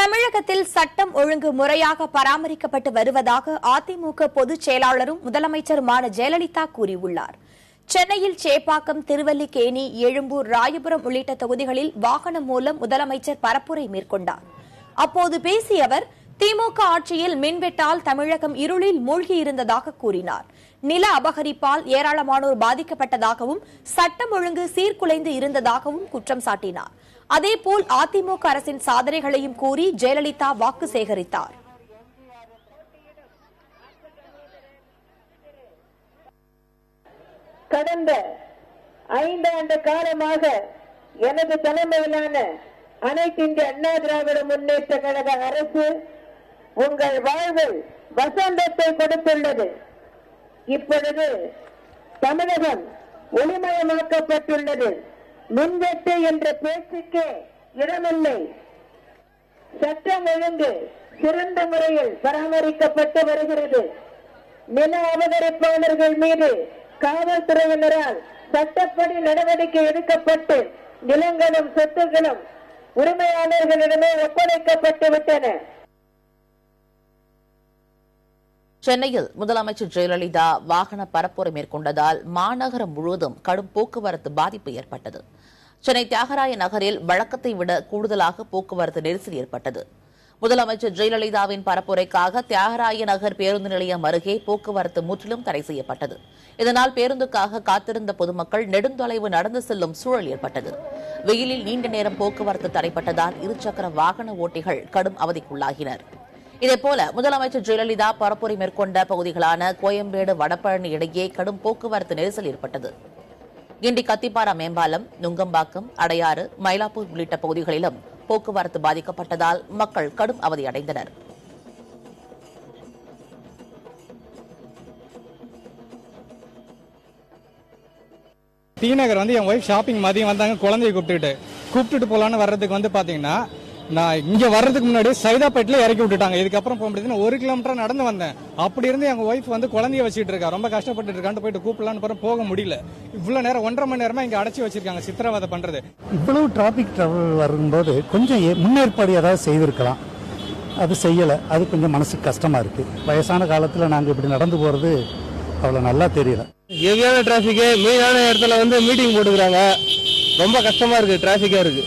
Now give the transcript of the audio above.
தமிழகத்தில் சட்டம் ஒழுங்கு முறையாக பராமரிக்கப்பட்டு வருவதாக அதிமுக பொதுச் செயலாளரும் முதலமைச்சருமான ஜெயலலிதா கூறியுள்ளார். சென்னையில் சேப்பாக்கம், திருவல்லிக்கேணி, எழும்பூர், ராயபுரம் உள்ளிட்ட தொகுதிகளில் வாகனம் மூலம் முதலமைச்சர் பரப்புரை மேற்கொண்டார். அப்போது பேசிய அவர், திமுக ஆட்சியில் மின்வெட்டால் தமிழகம் இருளில் மூழ்கியிருந்ததாக கூறினார். நில அபகரிப்பால் ஏராளமானோர் பாதிக்கப்பட்டதாகவும் சட்டம் ஒழுங்கு சீர்குலைந்து இருந்ததாகவும் குற்றம் சாட்டினார். அதேபோல் அதிமுக அரசின் சாதனைகளையும் கூறி ஜெயலலிதா வாக்கு சேகரித்தார். கடந்த 5 ஆண்டு காலமாக எனது தலைமையிலான அனைத்து இந்திய அண்ணா திராவிட முன்னேற்ற கழக அரசு உங்கள் வாழ்வில் வசந்தத்தை கொடுத்துள்ளது. இப்பொழுது தமிழகம் ஒளிமயமாக்கப்பட்டுள்ளது. மின்வெட்டு என்ற பேச்சுக்கே இடமில்லை. சட்டம் ஒழுங்கு சிறந்த முறையில் பராமரிக்கப்பட்டு வருகிறது. நில அபகரிப்பாளர்கள் மீது காவல்துறையினரால் சட்டப்படி நடவடிக்கை எடுக்கப்பட்டு நிலங்களும் சொத்துகளும் உரிமையாளர்களிடமே ஒப்படைக்கப்பட்டு விட்டன. சென்னையில் முதலமைச்சர் ஜெயலலிதா வாகன பரப்புரை மேற்கொண்டதால் மாநகரம் முழுவதும் கடும் போக்குவரத்து பாதிப்பு ஏற்பட்டது. சென்னை தியாகராய நகரில் வழக்கத்தை விட கூடுதலாக போக்குவரத்து நெரிசல் ஏற்பட்டது. முதலமைச்சர் ஜெயலலிதாவின் பரப்புரைக்காக தியாகராய நகர் பேருந்து நிலையம் அருகே போக்குவரத்து முற்றிலும் தடை செய்யப்பட்டது. இதனால் பேருந்துக்காக காத்திருந்த பொதுமக்கள் நெடுந்தொலைவு நடந்து செல்லும் சூழல் ஏற்பட்டது. வெயிலில் நீண்ட நேரம் போக்குவரத்து தடைப்பட்டதால் இருசக்கர வாகன ஓட்டிகள் கடும் அவதிக்குள்ளாகினர். இதேபோல முதலமைச்சர் ஜெயலலிதா பரப்புரை மேற்கொண்ட பகுதிகளான கோயம்பேடு, வடபழனி இடையே கடும் போக்குவரத்து நெரிசல் ஏற்பட்டது. கிண்டி கத்திப்பாரா மேம்பாலம், நுங்கம்பாக்கம், அடையாறு, மயிலாப்பூர் உள்ளிட்ட பகுதிகளிலும் போக்குவரத்து பாதிக்கப்பட்டதால் மக்கள் கடும் அவதியடைந்தனர். டி நகர் என் ஒய்ஃப் ஷாப்பிங் மதியம் வந்தாங்க. குழந்தைய கூப்பிட்டுட்டு போலான்னு வர்றதுக்கு பாத்தீங்கன்னா, நான் இங்க வர்றதுக்கு முன்னாடி சைதாப்பேட்டில் இறக்கி விட்டுட்டாங்க. இதுக்கப்புறம் போக முடியாது. 1 கிலோமீட்டர் நடந்து வந்தேன். அப்படி இருந்து எங்க ஒய்ஃப் குழந்தைய வச்சுட்டு இருக்கா. ரொம்ப கஷ்டப்பட்டு இருக்கான்னு போயிட்டு கூப்பிடலான்னு போக முடியல. இவ்வளவு நேரம் 1.5 மணி நேரமா இங்க அடைச்சி வச்சிருக்காங்க. சித்திரவதை பண்றது. இவ்வளவு டிராபிக் டிராவல் வரும்போது கொஞ்சம் முன்னேற்பாடு ஏதாவது செய்திருக்கலாம். அது செய்யல. அது கொஞ்சம் மனசுக்கு கஷ்டமா இருக்கு. வயசான காலத்துல நாங்க இப்படி நடந்து போறது அவ்வளவு நல்லா தெரியல. ஹெவியான டிராபிக், மெயினான இடத்துல மீட்டிங் போட்டுக்கிறாங்க. ரொம்ப கஷ்டமா இருக்கு. டிராபிக்கா இருக்கு.